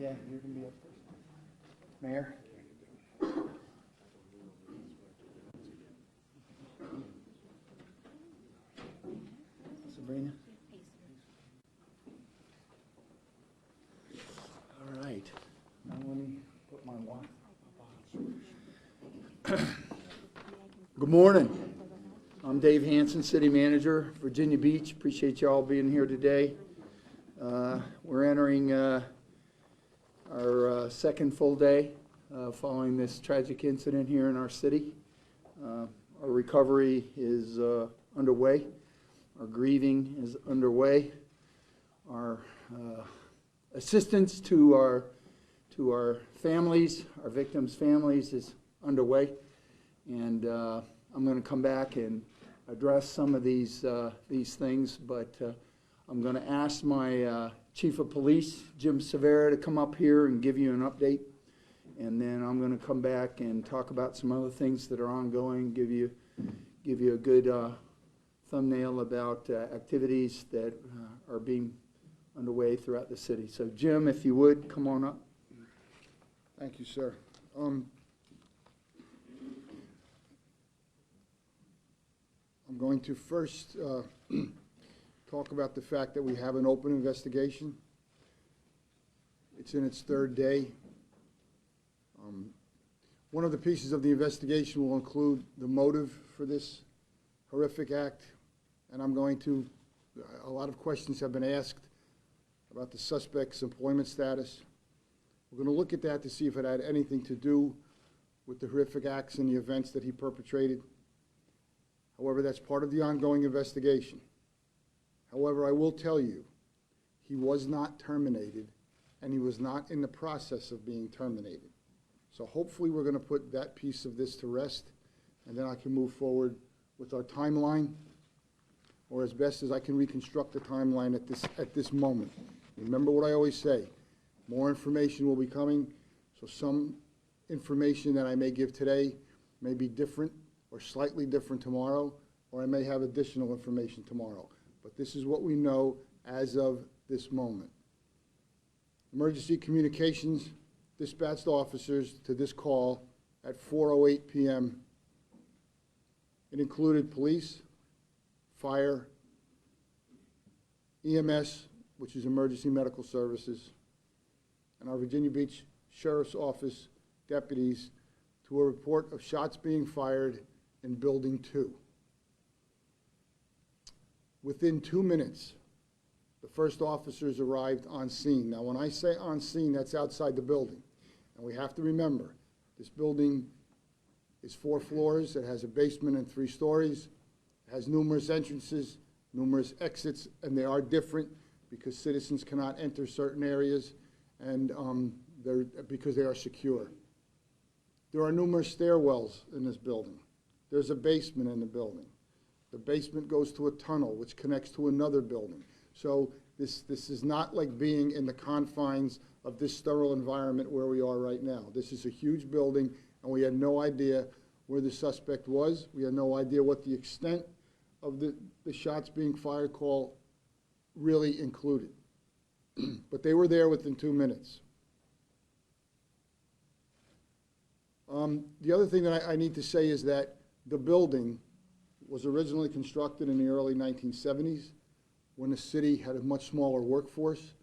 Yeah, you can be up first. Mayor? Sabrina? All right. Now let me put my watch. Good morning. I'm Dave Hanson, City Manager, Virginia Beach. Appreciate you all being here today. We're entering our second full day following this tragic incident here in our city. Our recovery is underway. Our grieving is underway. Our assistance to our families, our victims' families, is underway. And I'm going to come back and address some of these things, but I'm going to ask my Chief of Police, Jim Severa, to come up here and give you an update. And then I'm going to come back and talk about some other things that are ongoing, give you a good thumbnail about activities that are being underway throughout the city. So Jim, if you would, come on up. Thank you, sir. I'm going to first talk about the fact that we have an open investigation. It's in its third day. One of the pieces of the investigation will include the motive for this horrific act, and a lot of questions have been asked about the suspect's employment status. We're going to look at that to see if it had anything to do with the horrific acts and the events that he perpetrated. However, that's part of the ongoing investigation. However, I will tell you, he was not terminated, and he was not in the process of being terminated. So hopefully we're going to put that piece of this to rest, and then I can move forward with our timeline, or as best as I can reconstruct the timeline at this moment. Remember what I always say, more information will be coming, so some information that I may give today may be different or slightly different tomorrow, or I may have additional information tomorrow. But this is what we know as of this moment. Emergency communications dispatched officers to this call at 4:08 p.m. It included police, fire, EMS, which is Emergency Medical Services, and our Virginia Beach Sheriff's Office deputies to a report of shots being fired in Building 2. Within 2 minutes, the first officers arrived on scene. Now, when I say on scene, that's outside the building. And we have to remember, this building is 4 floors. It has a basement and 3 stories. It has numerous entrances, numerous exits, and they are different because citizens cannot enter certain areas and because they are secure. There are numerous stairwells in this building. There's a basement in the building. The basement goes to a tunnel which connects to another building. So this is not like being in the confines of this sterile environment where we are right now. This is a huge building, and we had no idea where the suspect was. We had no idea what the extent of the shots being fired call really included. But they were there within 2 minutes. The other thing that I need to say is that the building was originally constructed in the early 1970s when the city had a much smaller workforce.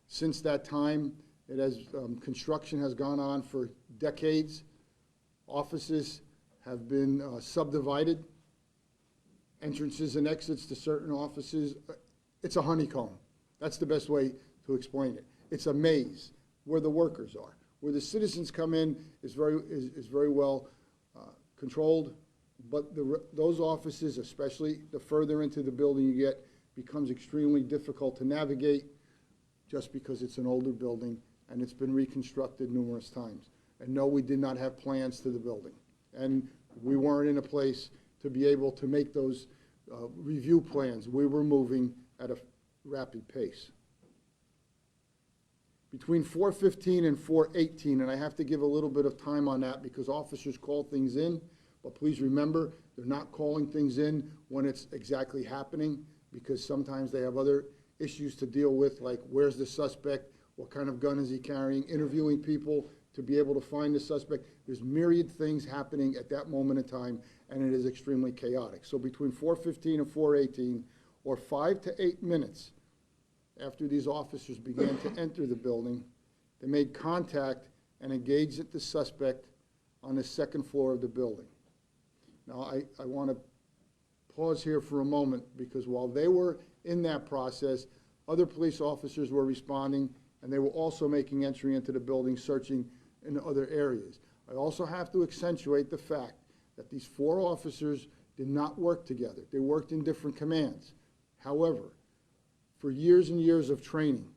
Since that time, construction has gone on for decades. Offices have been subdivided. Entrances and exits to certain offices. It's a honeycomb. That's the best way to explain it. It's a maze where the workers are. Where the citizens come in is very well controlled, but those offices, especially the further into the building you get, becomes extremely difficult to navigate just because it's an older building and it's been reconstructed numerous times. And no, we did not have plans to the building. And we weren't in a place to be able to make those review plans. We were moving at a rapid pace. Between 4:15 and 4:18, and I have to give a little bit of time on that because officers call things in, but please remember, they're not calling things in when it's exactly happening because sometimes they have other issues to deal with, like where's the suspect, what kind of gun is he carrying, interviewing people to be able to find the suspect. There's myriad things happening at that moment in time, and it is extremely chaotic. So between 4:15 and 4:18, or 5 to 8 minutes after these officers began to enter the building, they made contact and engaged the suspect on the second floor of the building. Now, I want to pause here for a moment, because while they were in that process, other police officers were responding, and they were also making entry into the building, searching in other areas. I also have to accentuate the fact that these 4 officers did not work together. They worked in different commands. However, for years and years of training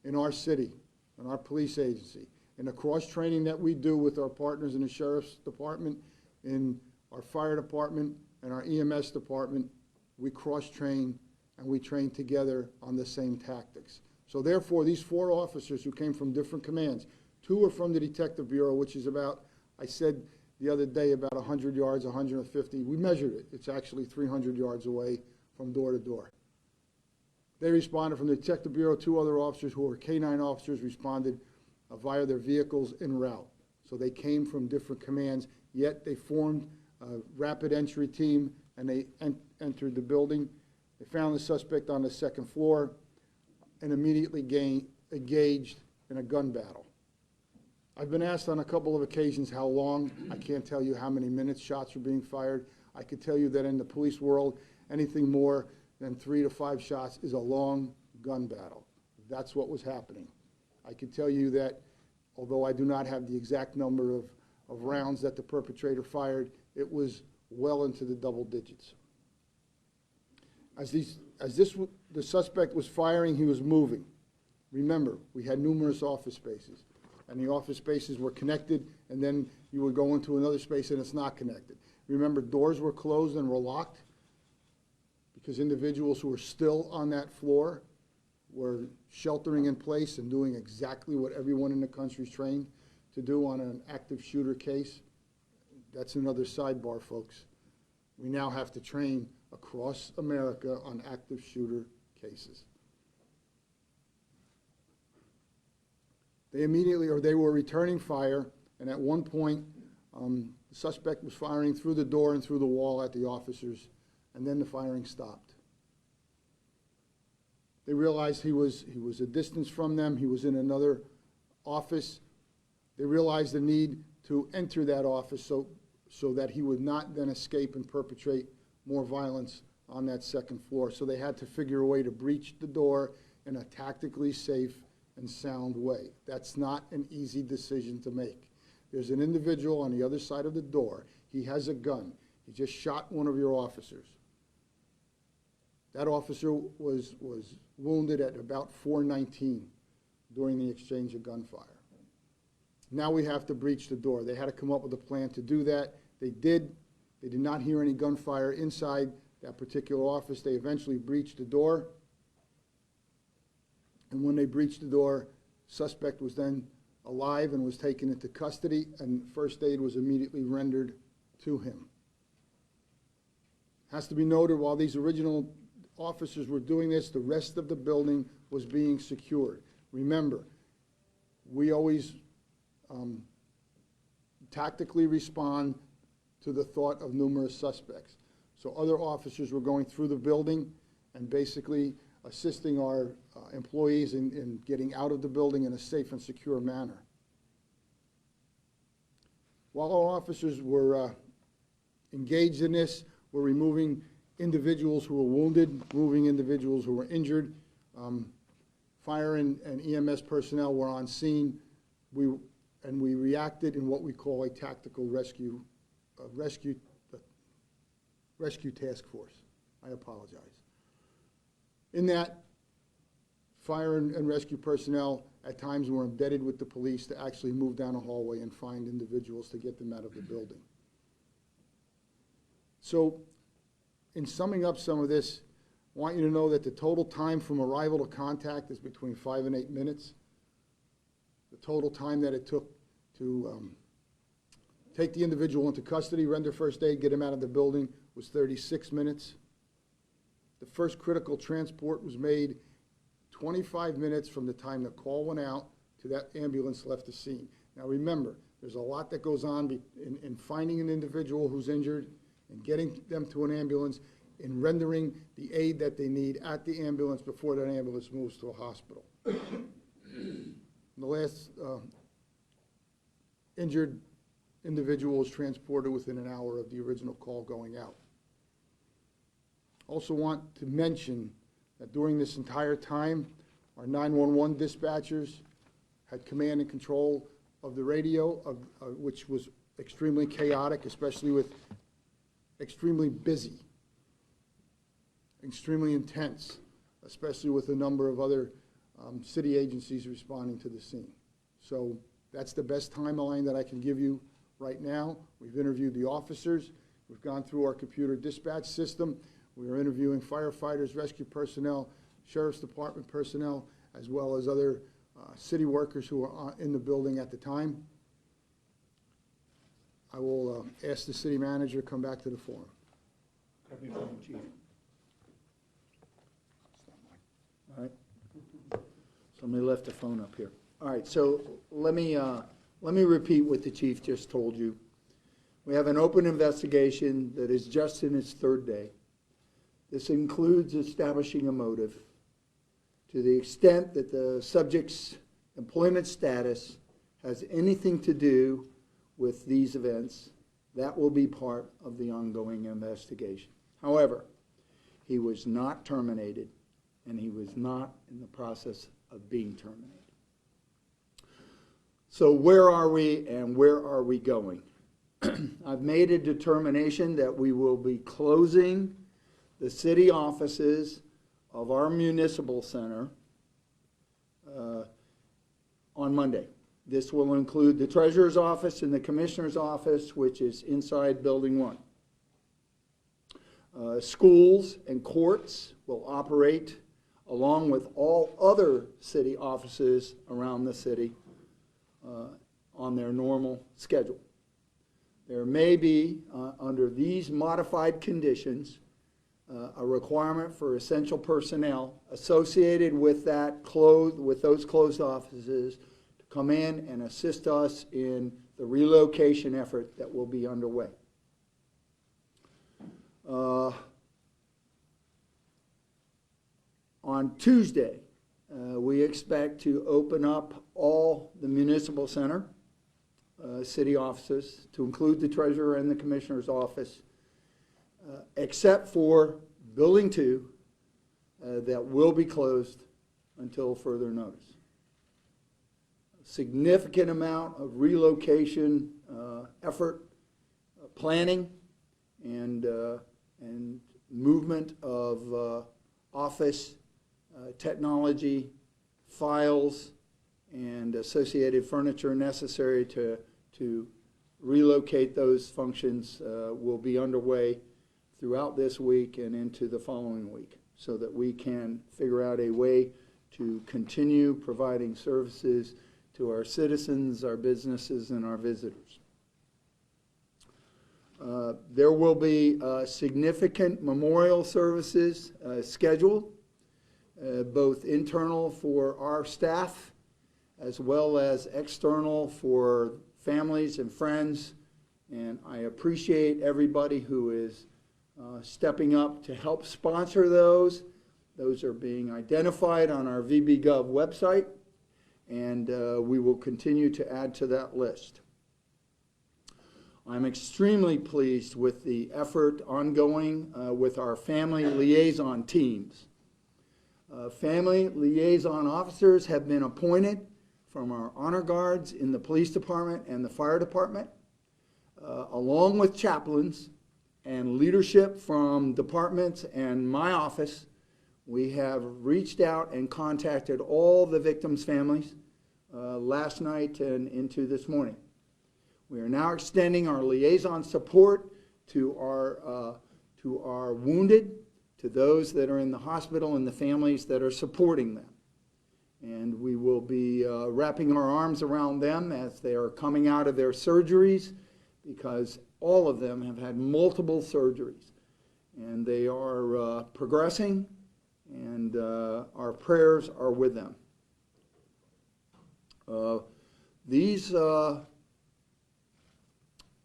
in our city, in our police agency, in the cross-training that we do with our partners in the Sheriff's Department, in our Fire Department, and our EMS Department, we cross-train and we train together on the same tactics. So therefore, these 4 officers who came from different commands, 2 are from the Detective Bureau, which is about, I said the other day, about 100 yards, 150. We measured it. It's actually 300 yards away from door to door. They responded from the Detective Bureau. 2 other officers who were K-9 officers responded via their vehicles en route. So they came from different commands, yet they formed a rapid entry team, and they entered the building. They found the suspect on the second floor and immediately engaged in a gun battle. I've been asked on a couple of occasions how long. I can't tell you how many minutes shots were being fired. I could tell you that in the police world, anything more than 3 to 5 shots is a long gun battle. That's what was happening. I can tell you that, although I do not have the exact number of rounds that the perpetrator fired, it was well into the double digits. The suspect was firing, he was moving. Remember, we had numerous office spaces, and the office spaces were connected, and then you would go into another space and it's not connected. Remember, doors were closed and were locked because individuals who were still on that floor were sheltering in place and doing exactly what everyone in the country is trained to do on an active shooter case. That's another sidebar, folks. We now have to train across America on active shooter cases. They were returning fire, and at one point, the suspect was firing through the door and through the wall at the officers, and then the firing stopped. They realized he was a distance from them. He was in another office. They realized the need to enter that office so that he would not then escape and perpetrate more violence on that second floor. So they had to figure a way to breach the door in a tactically safe and sound way. That's not an easy decision to make. There's an individual on the other side of the door. He has a gun. He just shot one of your officers. That officer was wounded at about 4:19 during the exchange of gunfire. Now we have to breach the door. They had to come up with a plan to do that. They did. They did not hear any gunfire inside that particular office. They eventually breached the door. And when they breached the door, suspect was then alive and was taken into custody, and first aid was immediately rendered to him. Has to be noted, while these original officers were doing this, the rest of the building was being secured. Remember, we always tactically respond to the thought of numerous suspects. So other officers were going through the building and basically assisting our employees in getting out of the building in a safe and secure manner. While our officers were engaged in this, we're removing individuals who were wounded, moving individuals who were injured. Fire and EMS personnel were on scene. We reacted in what we call a tactical rescue task force. I apologize. In that, fire and rescue personnel at times were embedded with the police to actually move down a hallway and find individuals to get them out of the building. So, in summing up some of this, I want you to know that the total time from arrival to contact is between 5 and 8 minutes. The total time that it took to take the individual into custody, render first aid, get him out of the building was 36 minutes. The first critical transport was made 25 minutes from the time the call went out to that ambulance left the scene. Now remember, there's a lot that goes on in finding an individual who's injured and getting them to an ambulance and rendering the aid that they need at the ambulance before that ambulance moves to a hospital. The last injured individual was transported within an hour of the original call going out. Also want to mention that during this entire time, our 911 dispatchers had command and control of the radio, which was extremely chaotic, especially with extremely busy, extremely intense, especially with a number of other city agencies responding to the scene. So that's the best timeline that I can give you right now. We've interviewed the officers. We've gone through our computer dispatch system. We are interviewing firefighters, rescue personnel, sheriff's department personnel, as well as other city workers who were in the building at the time. I will ask the city manager to come back to the forum. Chief. All right. Somebody left the phone up here. All right, so let me repeat what the chief just told you. We have an open investigation that is just in its third day. This includes establishing a motive. To the extent that the subject's employment status has anything to do with these events, that will be part of the ongoing investigation. However, he was not terminated, and he was not in the process of being terminated. So where are we and where are we going? I've made a determination that we will be closing the city offices of our municipal center on Monday. This will include the treasurer's office and the commissioner's office, which is inside building 1. Schools and courts will operate along with all other city offices around the city on their normal schedule. There may be, under these modified conditions, a requirement for essential personnel associated with those closed offices to come in and assist us in the relocation effort that will be underway. On Tuesday, we expect to open up all the municipal center city offices to include the treasurer and the commissioner's office, except for building 2 that will be closed until further notice. A significant amount of relocation effort, planning, and movement of office technology, files, and associated furniture necessary to relocate those functions will be underway throughout this week and into the following week, so that we can figure out a way to continue providing services to our citizens, our businesses, and our visitors. There will be significant memorial services scheduled, both internal for our staff as well as external for families and friends. And I appreciate everybody who is stepping up to help sponsor those. Those are being identified on our VBGov website, and we will continue to add to that list. I'm extremely pleased with the effort ongoing with our family liaison teams. Family liaison officers have been appointed from our honor guards in the police department and the fire department, along with chaplains and leadership from departments and my office. We have reached out and contacted all the victims' families last night and into this morning. We are now extending our liaison support to our wounded, to those that are in the hospital and the families that are supporting them. And we will be wrapping our arms around them as they are coming out of their surgeries, because all of them have had multiple surgeries. And they are progressing, and our prayers are with them. These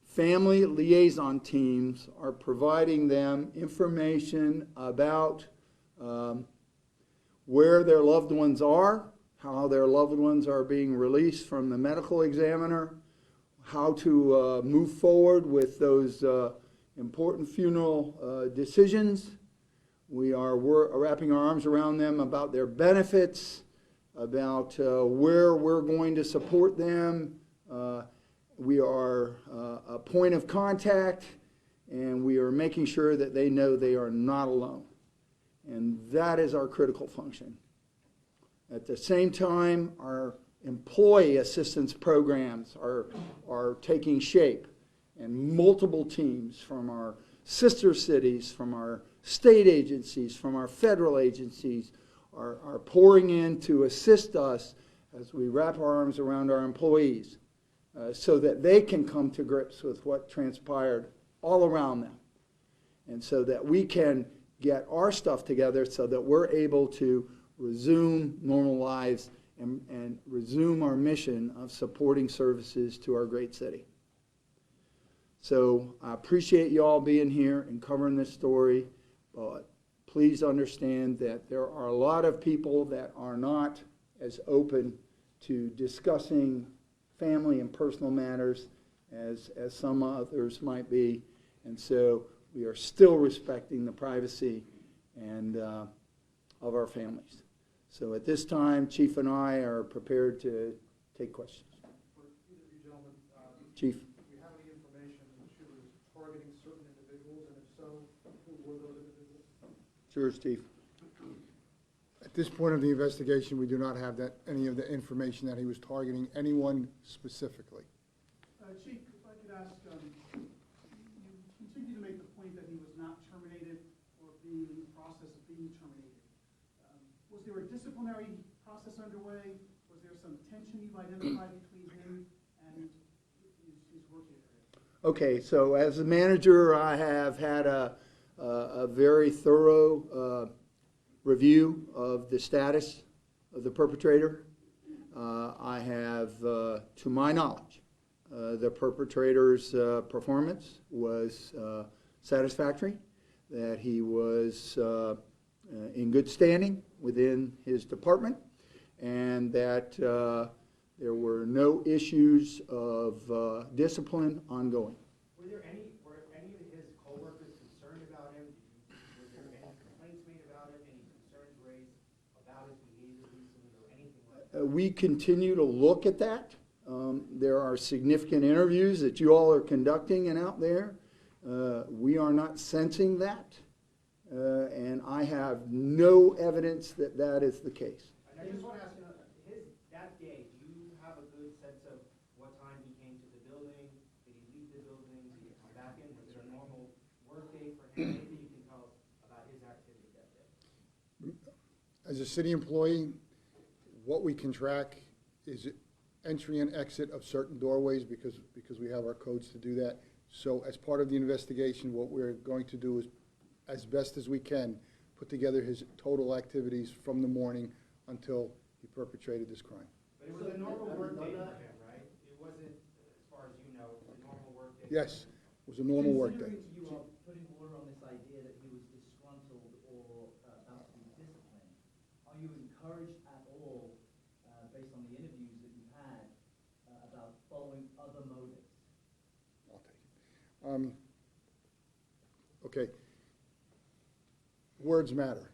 family liaison teams are providing them information about where their loved ones are, how their loved ones are being released from the medical examiner, how to move forward with those important funeral decisions. We are wrapping our arms around them about their benefits, about where we're going to support them. We are a point of contact, and we are making sure that they know they are not alone. And that is our critical function. At the same time, our employee assistance programs are taking shape, and multiple teams from our sister cities, from our state agencies, from our federal agencies are pouring in to assist us as we wrap our arms around our employees so that they can come to grips with what transpired all around them, and so that we can get our stuff together so that we're able to resume normal lives and resume our mission of supporting services to our great city. So I appreciate you all being here and covering this story, but please understand that there are a lot of people that are not as open to discussing family and personal matters as some others might be. And so we are still respecting the privacy and of our families. So at this time, Chief and I are prepared to take questions. For either of you gentlemen, Chief. do you have any information that she was targeting certain individuals, and if so, who were those individuals? Sure, Steve. At this point of the investigation, we do not have any of the information that he was targeting anyone specifically. Chief, if I could ask, you continue to make the point that he was not terminated or being in the process of being terminated. Was there a disciplinary process underway? Was there some tension you've identified between him and his work area? Okay, so as a manager, I have had a very thorough review of the status of the perpetrator. I have, to my knowledge, the perpetrator's performance was satisfactory, that he was in good standing within his department, and that there were no issues of discipline ongoing. Were any of his coworkers concerned about him? Was there any complaints made about him? Any concerns raised about his behavior recently, or anything like that? We continue to look at that. There are significant interviews that you all are conducting and out there. We are not sensing that, and I have no evidence that that is the case. And I just want to ask you, that day, do you have a good sense of what time he came to the building? Did he leave the building? Did he come back in? Was there a normal work day for him? Anything you can tell us about his activity that day? As a city employee, what we can track is entry and exit of certain doorways because we have our codes to do that. So as part of the investigation, what we're going to do is, as best as we can, put together his total activities from the morning until he perpetrated this crime. But it was a normal work day for him, right? It wasn't, as far as you know, it was a normal work day. Yes, it was a normal work day. Considering you are putting water on this idea that he was disgruntled or about to be disciplined, are you encouraged at all, based on the interviews that you've had, about following other motives? I'll take it. Okay. Words matter.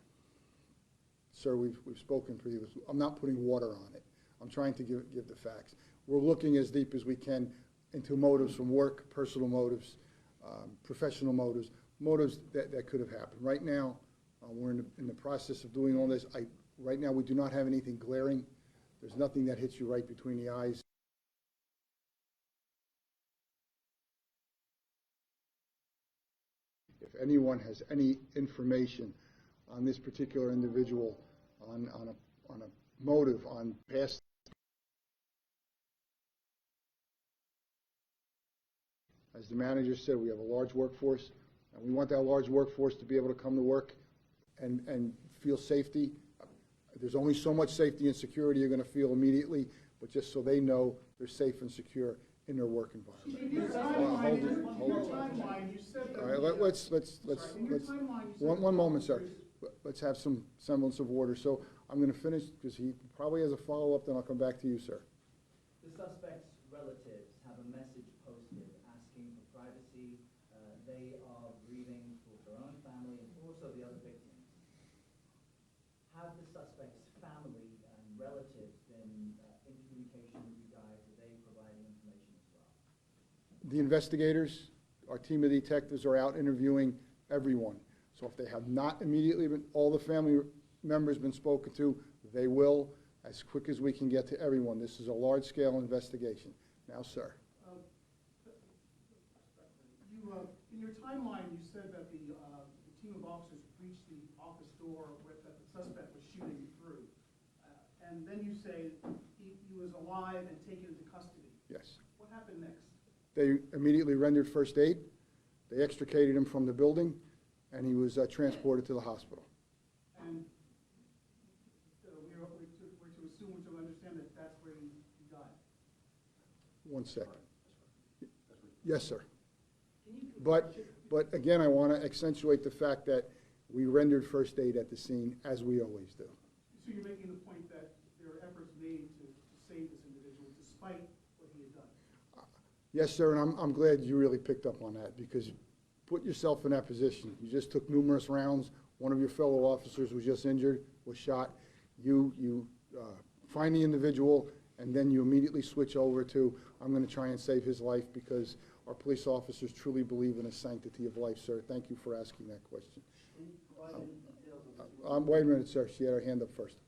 Sir, we've spoken previously. I'm not putting water on it. I'm trying to give the facts. We're looking as deep as we can into motives from work, personal motives, professional motives, motives that could have happened. Right now, we're in the process of doing all this. Right now, we do not have anything glaring. There's nothing that hits you right between the eyes. If anyone has any information on this particular individual, on a motive, on past, as the manager said, we have a large workforce, and we want that large workforce to be able to come to work and feel safety. There's only so much safety and security you're gonna feel immediately, but just so they know they're safe and secure in their work environment. In your timeline, you said that. All right, let's, Sorry, in your timeline, you said. one moment, sir. Let's have some semblance of order. So I'm gonna finish, because he probably has a follow-up, then I'll come back to you, sir. The suspect's relatives have a message posted asking for privacy. They are grieving for their own family and also the other victims. Have the suspect's family and relatives been in communication with you guys? Are they providing information as well? The investigators, our team of detectives are out interviewing everyone. So if they have not immediately been, all the family members been spoken to, they will, as quick as we can get to everyone. This is a large-scale investigation. Now, sir. In your timeline, you said that the team of officers breached the office door that the suspect was shooting through. And then you say he was alive and taken into custody. Yes. What happened next? They immediately rendered first aid. They extricated him from the building, and he was transported to the hospital. And we're to assume, we're to understand that that's where he died. One second. Yes, sir. But again, I want to accentuate the fact that we rendered first aid at the scene, as we always do. So you're making the point that there are efforts made to save this individual despite what he had done? Yes, sir, and I'm glad you really picked up on that, because put yourself in that position. You just took numerous rounds. One of your fellow officers was just injured, was shot. You find the individual, and then you immediately switch over to, I'm going to try and save his life, because our police officers truly believe in the sanctity of life, sir. Thank you for asking that question. Wait a minute, sir. She had her hand up first.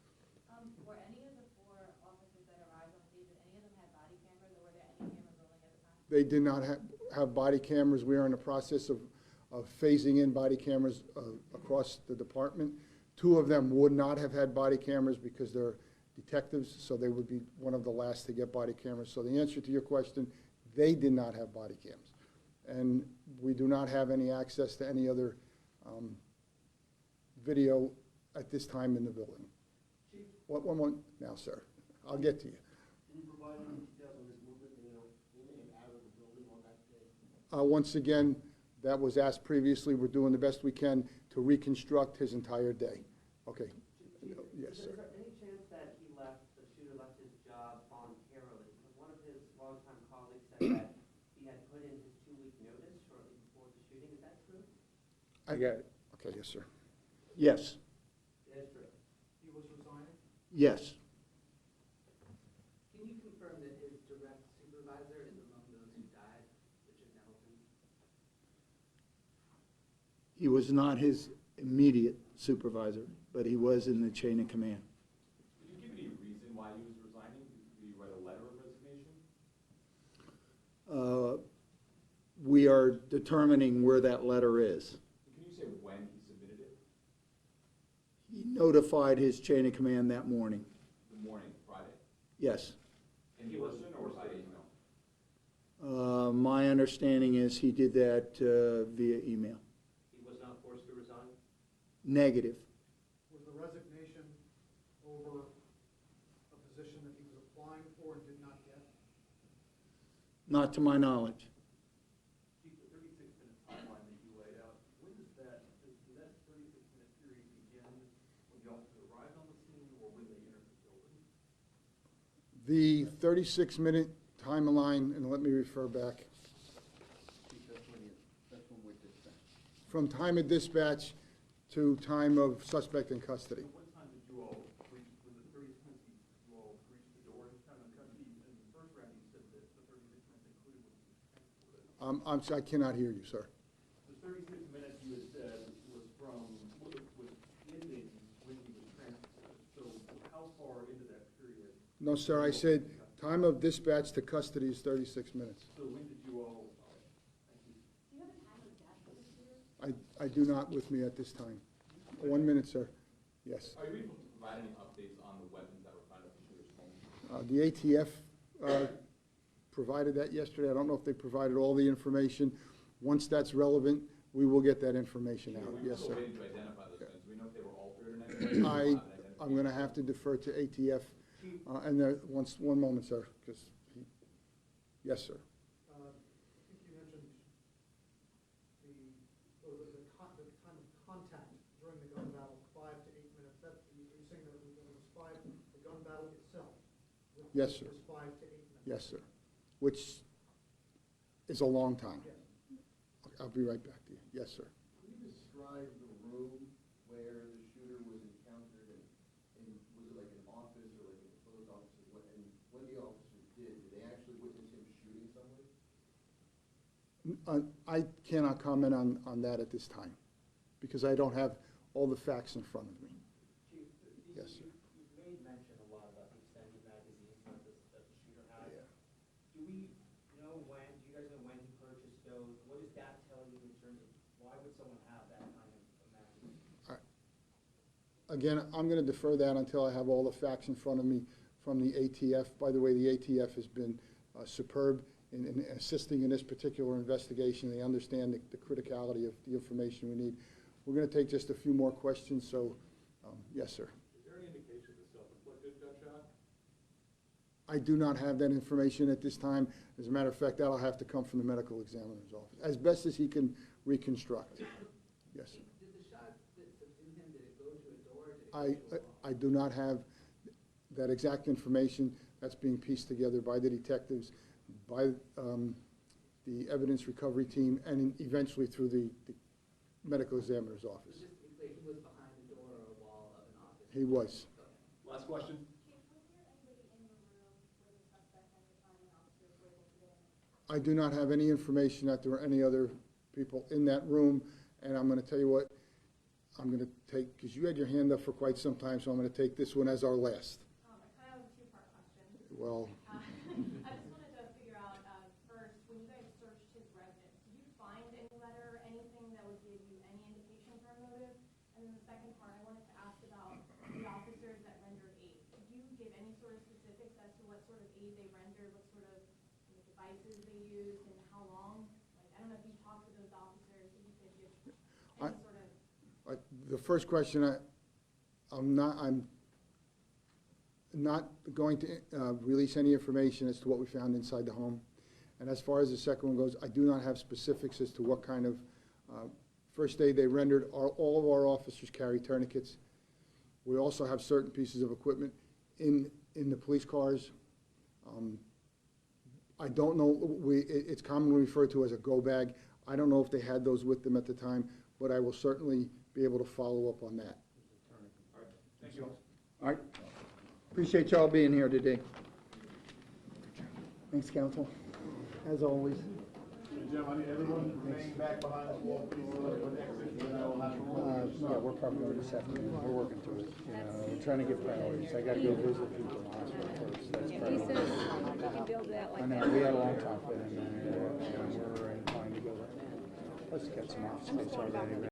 Were any of the 4 officers that arrived on scene, did any of them have body cameras, or were there any cameras rolling at the time? They did not have body cameras. We are in the process of phasing in body cameras across the department. 2 of them would not have had body cameras because they're detectives, so they would be one of the last to get body cameras. So the answer to your question, they did not have body cams. And we do not have any access to any other video at this time in the building. Chief? One more, now, sir. I'll get to you. Can you provide any details on his movement, in and out of the building on that day? Once again, that was asked previously. We're doing the best we can to reconstruct his entire day. Okay. Yes, Is sir. there any chance that the shooter left his job voluntarily? Because one of his longtime colleagues said that he had put in his 2-week notice shortly before the shooting. Is that true? I got it. Okay, yes, sir. Yes, It is true. He was resigning? yes. Can you confirm that his direct supervisor is among those who died, Richard Nettleton? He was not his immediate supervisor, but he was in the chain of command. Did you give any reason why he was resigning? Did you write a letter of resignation? We are determining where that letter is. Can you say when he submitted it? He notified his chain of command that morning. The morning, Friday? Yes. In person or by email? My understanding is he did that via email. He was not forced to resign? Negative. Was the resignation over a position that he was applying for and did not get? Not to my knowledge. Chief, the 36-minute timeline that you laid out, when does that 36-minute period begin when the officer arrived on the scene or when they entered the building? The 36-minute timeline, and let me refer back. Chief, that's when we're dispatched. From time of dispatch to time of suspect in custody. What time did you all reach, when the 36 minutes you all reached the door and kind of custody? In the first round, you said that the 36 minutes included when he was transported. I'm sorry, I cannot hear you, sir. The 36 minutes you had said was ending when he was transported. So how far into that period? No, sir, I said time of dispatch to custody is 36 minutes. So when did you all, thank you. Do you have a time of death for the shooter? I do not with me at this time. 1 minute, sir. Yes. Are you able to provide any updates on the weapons that were found at the shooter's home? The ATF provided that yesterday. I don't know if they provided all the information. Once that's relevant, we will get that information out. We were Yes, still sir. waiting to identify those weapons. Do we know if they were I'm gonna have to defer to ATF, and there, one moment, sir, because yes, sir. I think you mentioned the time of contact during the gun battle, 5 to 8 minutes. Are you saying that it was 5, the gun battle itself? Yes, sir. Was 5 to 8 minutes? Yes, sir. Which is a long time. Yes. I'll be right back to you. Yes, sir. Can you describe the room where the shooter was encountered, and was it like an office or like an enclosed office? And when the officers did they actually witness him shooting somebody? I cannot comment on that at this time, because I don't have all the facts in front of me. Chief, Yes, sir. you've made mention a lot about the extended magazines that the shooter has. Yeah. Do you guys know when he purchased those? What does that tell you in terms of why would someone have that kind of a magazine? Again, I'm going to defer that until I have all the facts in front of me from the ATF. By the way, the ATF has been superb in assisting in this particular investigation. They understand the criticality of the information we need. We're going to take just a few more questions, so yes, sir. Is there any indication of self-inflicted gunshot? I do not have that information at this time. As a matter of fact, that'll have to come from the medical examiner's office, as best as he can reconstruct. Yes, sir. Did the shot that subdued him, did it go to a door, did it go to a wall? I do not have that exact information. That's being pieced together by the detectives, by the evidence recovery team, and eventually through the medical examiner's office. Just to be clear, he was behind the door or a wall of an office? He was. Last question? Chief, was there anybody in the room where the suspect and the finding officers were able to get in? I do not have any information that there were any other people in that room, and I'm going to tell you what, I'm going to take, because you had your hand up for quite some time, so I'm going to take this one as our last. I kind of have a two-part question. Well, I just wanted to figure out, first, when you guys searched his residence, did you find any letter, anything that would give you any indication for a motive? And then the second part, I wanted to ask about the officers that rendered aid. Could you give any sort of specifics as to what sort of aid they rendered, what sort of devices they used, and how long? Like, I don't know if you talked to those officers, if you could give any sort of. the first question, I'm not going to release any information as to what we found inside the home. And as far as the second one goes, I do not have specifics as to what kind of first aid they rendered. All of our officers carry tourniquets. We also have certain pieces of equipment in the police cars. I don't know, it's commonly referred to as a go bag. I don't know if they had those with them at the time, but I will certainly be able to follow up on that. All right, thank you. All right. Appreciate y'all being here today. Thanks, counsel, as always. Jim, I need everyone remain back behind the wall, please, when exit, and I will have to roll. Yeah, we're probably going this afternoon. We're working through it. We're trying to get priorities. I got to go visit people in the hospital first. That's He priority. says we can build that I like know, that. we had a long talk with him, and we're inclined to go there. Let's get some office space already.